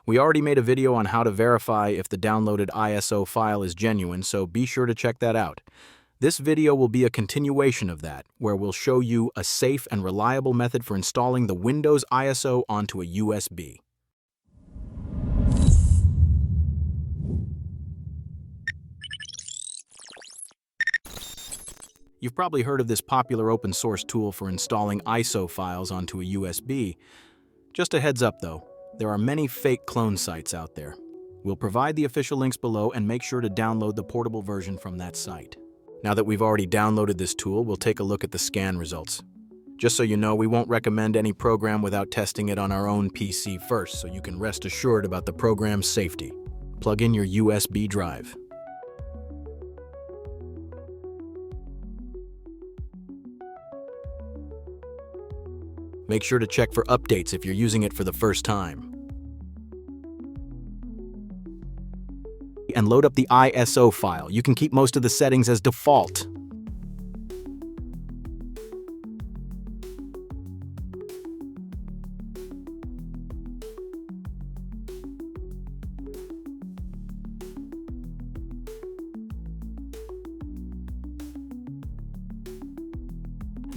We already made a video on how to verify if the downloaded ISO file is genuine, so be sure to check that out. This video will be a continuation of that, where we'll show you a safe and reliable method for installing the Windows ISO onto a USB. You've probably heard of this popular open source tool for installing ISO files onto a USB. Just a heads up though, there are many fake clone sites out there. We'll provide the official links below and make sure to download the portable version from that site. Now that we've already downloaded this tool, we'll take a look at the scan results. Just so you know, we won't recommend any program without testing it on our own PC first, so you can rest assured about the program's safety. Plug in your USB drive. Make sure to check for updates if you're using it for the first time. And load up the ISO file. You can keep most of the settings as default.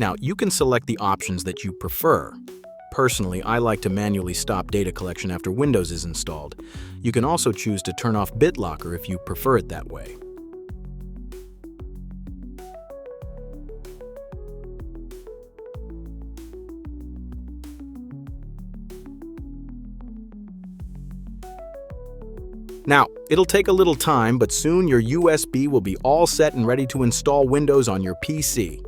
Now, you can select the options that you prefer. Personally, I like to manually stop data collection after Windows is installed. You can also choose to turn off BitLocker if you prefer it that way. Now, it'll take a little time, but soon your USB will be all set and ready to install Windows on your PC.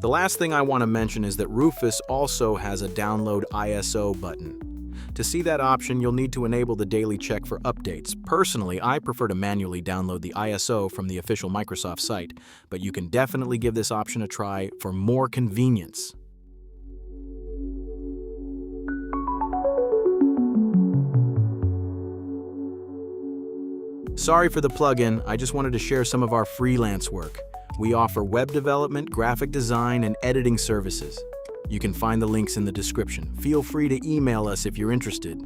The last thing I want to mention is that Rufus also has a Download ISO button. To see that option, you'll need to enable the daily check for updates. Personally, I prefer to manually download the ISO from the official Microsoft site, but you can definitely give this option a try for more convenience. Sorry for the plug-in, I just wanted to share some of our freelance work. We offer web development, graphic design, and editing services. You can find the links in the description. Feel free to email us if you're interested.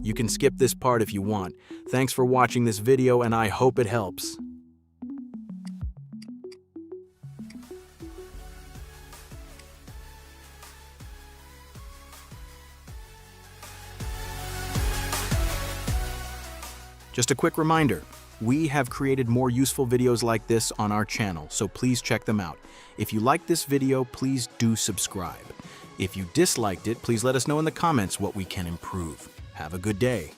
You can skip this part if you want. Thanks for watching this video, and I hope it helps. Just a quick reminder, we have created more useful videos like this on our channel, so please check them out. If you liked this video, please do subscribe. If you disliked it, please let us know in the comments what we can improve. Have a good day.